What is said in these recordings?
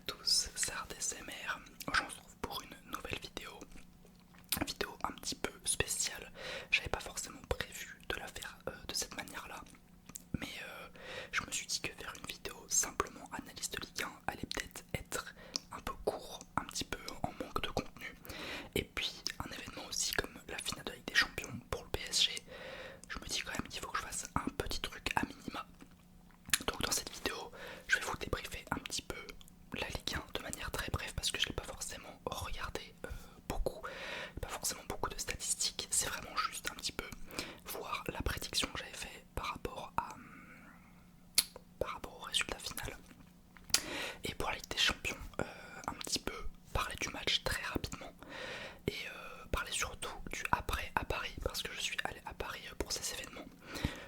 tous, c'est ArtSMR. Aujourd'hui on se retrouve pour une nouvelle vidéo un petit peu spéciale. J'avais pas forcément prévu de la faire de cette manière-là, mais je me suis dit que faire une vidéo simplement analyse de Ligue 1 allait peut-être être un peu court, un petit peu en manque de contenu. Et puis un événement aussi comme la finale de la Ligue des Champions pour le PSG, je me dis quand même qu'il faut que je fasse un petit truc à minima. Donc dans cette vidéo, je vais vous débriefer un petit peu la Ligue 1 de manière très brève parce que je ne l'ai pas forcément regardé beaucoup, pas forcément beaucoup de statistiques, c'est vraiment juste un petit peu voir la prédiction que j'avais fait par rapport au résultat final. Et pour la Ligue des Champions, un petit peu parler du match très rapidement et parler surtout du après à Paris parce que je suis allé à Paris pour ces événements.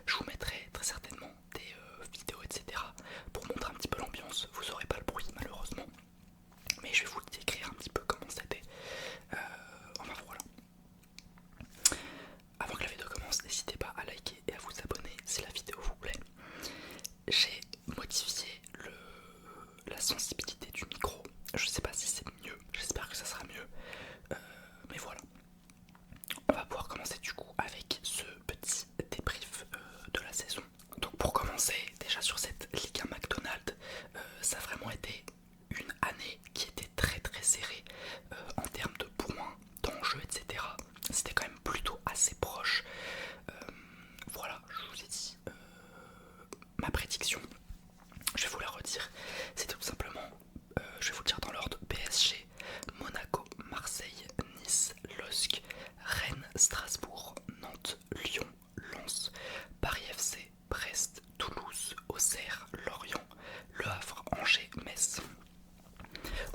Je vous mettrai très certainement des vidéos etc pour montrer un petit peu l'ambiance. Vous aurez pas le bruit malheureusement, mais je vais vous décrire un petit peu comment c'était. Enfin voilà. Avant que la vidéo commence, n'hésitez pas à liker et à vous abonner si la vidéo vous plaît. J'ai modifié la sensibilité du micro. Je sais pas si c'est mieux, j'espère que ça sera mieux. Mais voilà. On va pouvoir commencer du coup avec ce petit débrief de la saison. Donc pour commencer, déjà sur cette Ligue 1 McDonald's, ça a vraiment été une année qui était très très serrée en termes de points, d'enjeux, etc. C'était quand même plutôt assez proche. Voilà, je vous ai dit ma prédiction. Je vais vous la redire. C'était tout simplement, je vais vous le dire dans l'ordre: PSG, Monaco, Marseille, Nice, LOSC, Rennes, Strasbourg, Nantes, Lyon, Lens, Paris FC, Brest, Toulouse, Auxerre, Lorient, Le Havre, Angers, Metz.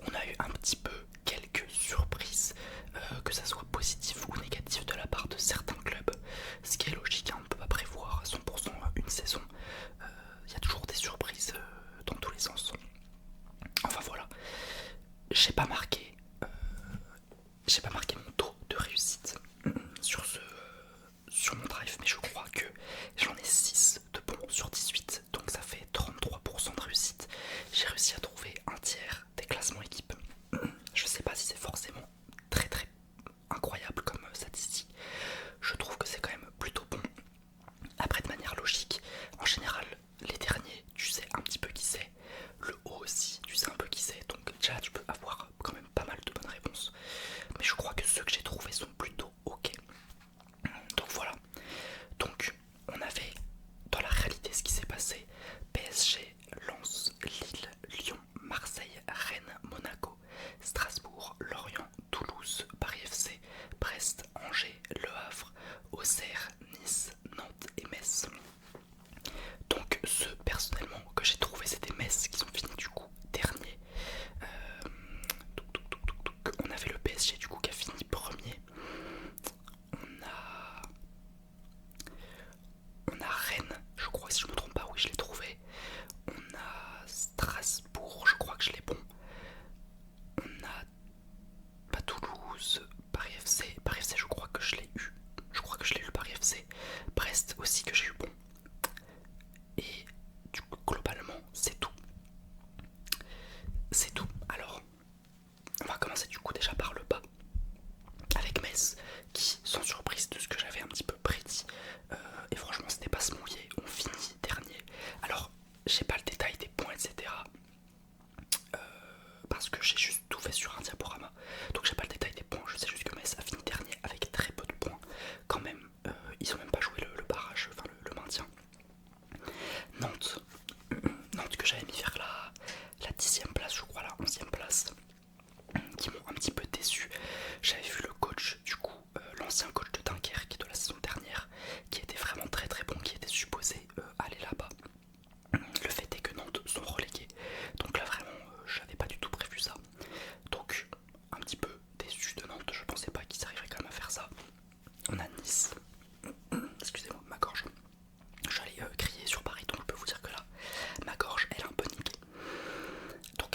On a eu un petit peu quelques surprises, que ça soit positif ou négatif de la part de certains clubs, ce qui est logique, hein, on ne peut pas prévoir à 100% une saison. Il y a toujours des surprises dans tous les sens. Enfin voilà, j'ai pas marqué, mon taux de réussite sur mon drive, mais je crois que j'en ai 6 de bons sur 18, donc ça fait 33% de réussite. J'ai réussi à trouver un tiers des classements équipes. Je sais pas si c'est forcément très très incroyable comme statistique. Je trouve que c'est quand même plutôt bon. Après, de manière logique, en général, les derniers, tu sais un petit peu qui c'est. Le haut aussi, tu sais un peu qui c'est. Donc déjà, tu peux avoir quand même pas mal de bonnes réponses. Mais je crois que ceux que j'ai trouvés sont plutôt ok. Donc voilà. Donc on avait dans la réalité ce qui s'est passé: PSG, Lens, Lille, Lyon, Marseille, Rennes, Monaco, Strasbourg, Lorient, Toulouse, Paris FC, Brest, Angers, Le Havre, Auxerre, Nice, Nantes et Metz. Donc ceux personnellement que j'ai trouvé, c'était Metz qui sont finis du coup dernier. On avait le PSG du coup qui a fini premier. On a Rennes, je crois, si je me trompe pas, oui je l'ai trouvé. On a Strasbourg, je crois que je l'ai bon. On a pas Toulouse, Paris FC je crois que je l'ai eu. Je crois que je l'ai eu le Paris FC. Brest aussi que j'ai eu bon. Et du coup globalement c'est tout. C'est tout. Alors on va commencer du coup déjà par le bas. Avec Metz qui, sans surprise de ce que j'avais un petit peu prédit, et franchement c'était pas se mouiller, on finit dernier. Alors j'ai pas le détail des points etc, parce que j'ai juste tout fait sur un diaporama, donc j'ai pas le détail des points. Je sais juste que Metz a fini dernier avec très peu de points quand même. Ils ont même pas joué le barrage, enfin le maintien. Nantes, Nantes que j'avais mis vers la 10ème place, je crois, la 11ème place, qui m'ont un petit peu déçu. J'avais vu le coach du coup, l'ancien coach de Dunkerque de la saison dernière, qui était vraiment très très bon, qui était supposé aller là-bas. Le fait est que Nantes sont relégués, donc là vraiment j'avais pas du tout prévu ça. Donc un petit peu déçu de Nantes, je pensais pas qu'ils arriveraient quand même à faire ça. On a Nice, excusez-moi ma gorge, j'allais crier sur Paris, donc je peux vous dire que là ma gorge elle est un peu niquée. Donc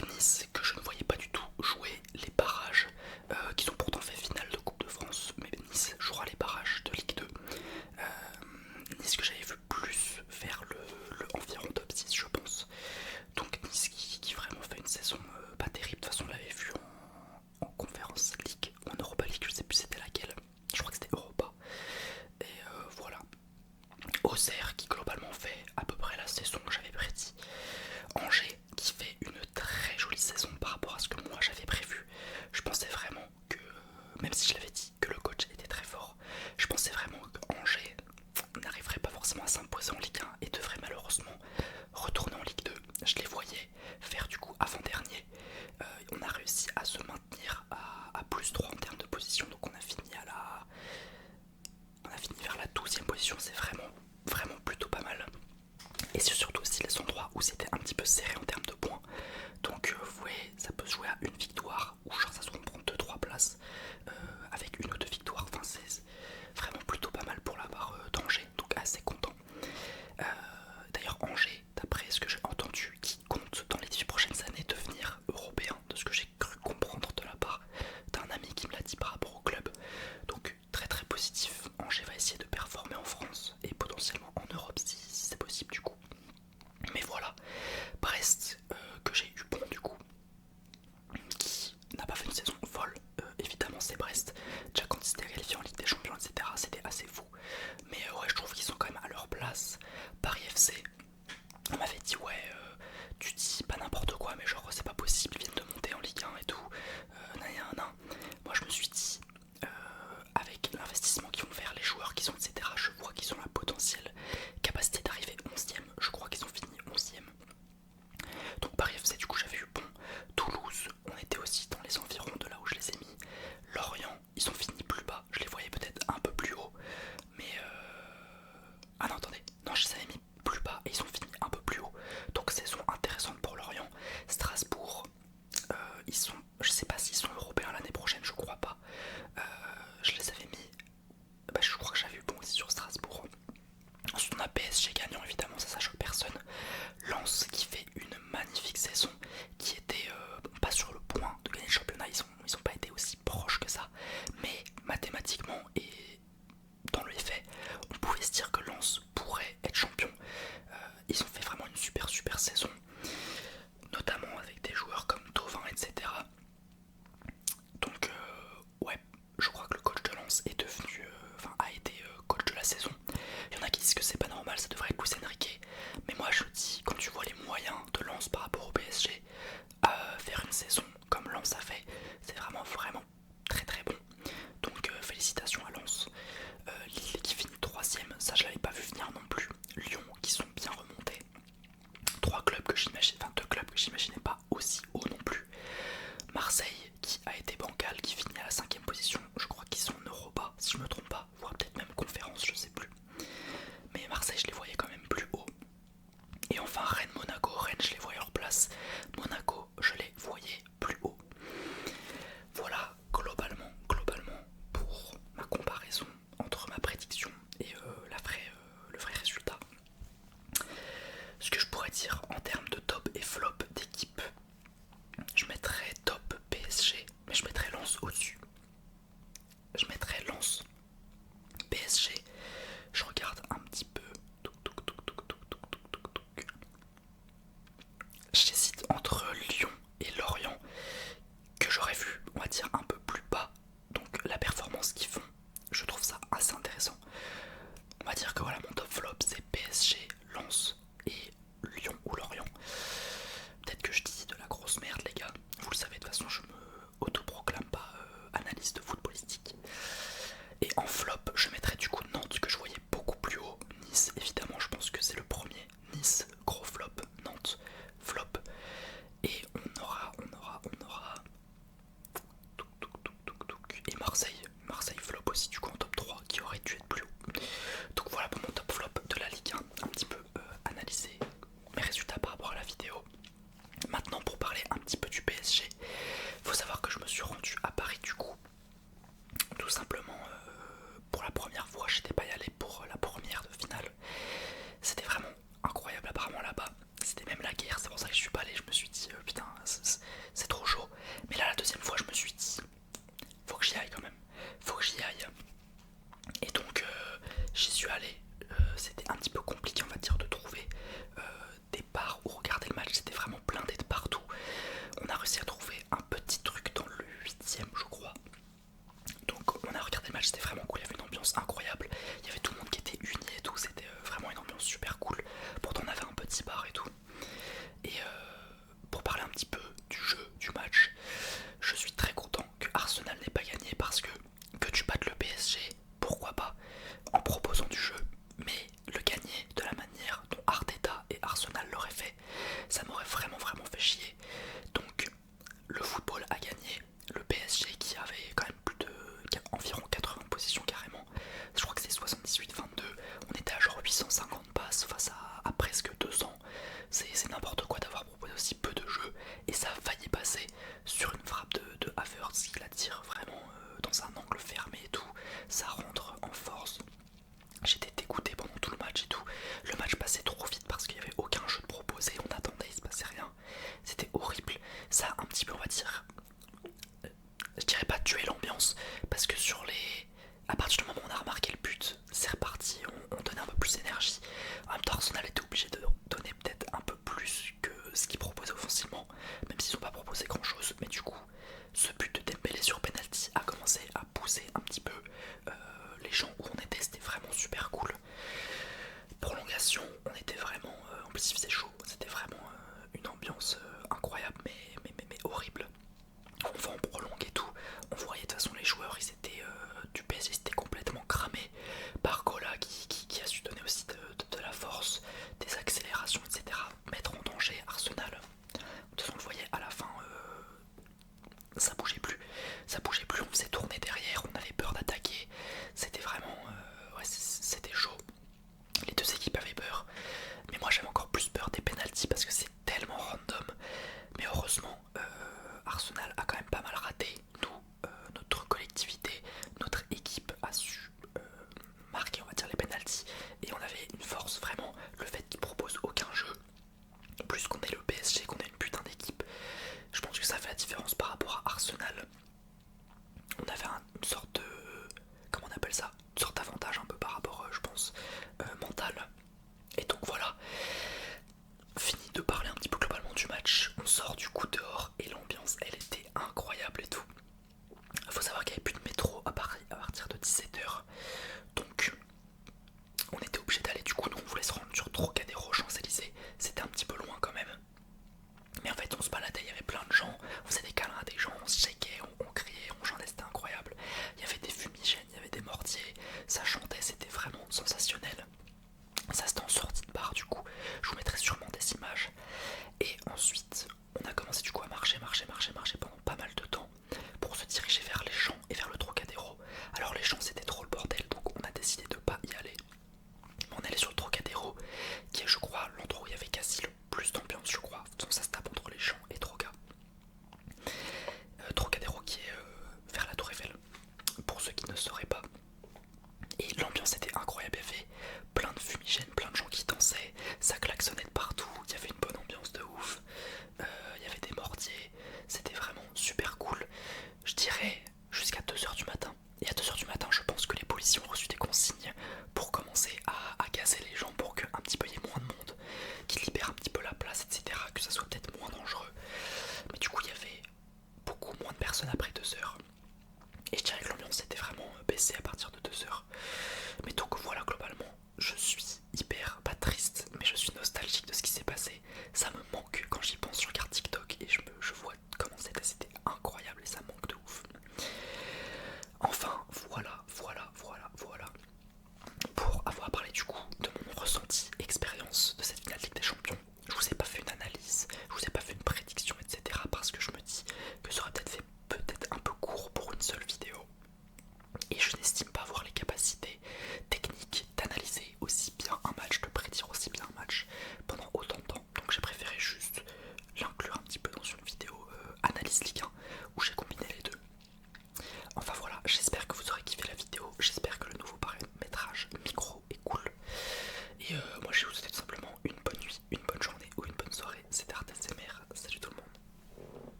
réussi à trouver un petit truc dans le 8ème je crois. Donc on a regardé le match, c'était vraiment cool, il y avait une ambiance incroyable, il y avait tout le monde qui était uni et tout, c'était vraiment une ambiance super cool. Pourtant on avait un petit bar et tout. Et pour parler un petit peu du jeu, du match, je suis très content que Arsenal n'ait pas gagné parce que tu battes le PSG, pourquoi pas, en proposant du jeu, mais le gagner de la manière dont Arteta et Arsenal l'auraient fait, ça m'aurait vraiment fait chier. Donc le football a gagné, le PSG qui avait quand même plus de environ 80 positions carrément, je crois que c'est 78-22, on était à genre 850 passes face à presque 200, c'est n'importe quoi d'avoir proposé aussi peu de jeux, et ça a failli passer sur une frappe de Havertz qui la tire vraiment dans un angle fermé et tout, ça rentre en force. J'étais dégoûté pendant tout le match et tout. Le match passait trop vite parce qu'il n'y avait aucun jeu de proposé, on attendait, il se passait rien. C'était horrible. Ça a un petit peu, on va dire, je dirais pas tuer l'ambiance, parce que sur les... à partir du moment où on a remarqué le but, c'est reparti, on donnait un peu plus d'énergie. En même temps, Arsenal était obligé de donner peut-être un peu plus que ce qu'ils proposaient offensivement, même s'ils n'ont pas proposé grand chose, mais du coup, ce but de Dembélé sur penalty a commencé à pousser un petit peu les gens où on était, c'était vraiment super cool. Prolongation, on était vraiment, en plus il faisait chaud, c'était vraiment une ambiance incroyable mais horrible. On va en prolonger et tout, on voyait de toute façon les joueurs, ils étaient du PSG, ils étaient complètement cramés. Barcola qui a su donner aussi de la force, des accélérations, etc. Mettre en danger Arsenal. De toute façon on le voyait à la fin, ça bougeait plus, on faisait tourner derrière, on avait peur d'attaquer, c'était vraiment, ouais c'était chaud. Les deux équipes avaient peur, mais moi j'avais encore plus peur des pénaltys parce que c'est tellement random. Mais heureusement, Arsenal a quand même pas mal raté. Nous, notre collectivité, notre équipe a su marquer, on va dire, les pénaltys. Et on avait une force vraiment, le fait qu'ils proposent aucun jeu. Plus qu'on est le PSG, qu'on est une putain d'équipe. Je pense que ça fait la différence par rapport à Arsenal. On avait une sorte de... comment on appelle ça, une sorte d'avantage un peu par rapport, je pense, mental. Et donc voilà, fini de parler un petit peu globalement du match, on sort du coup dehors et l'ambiance elle est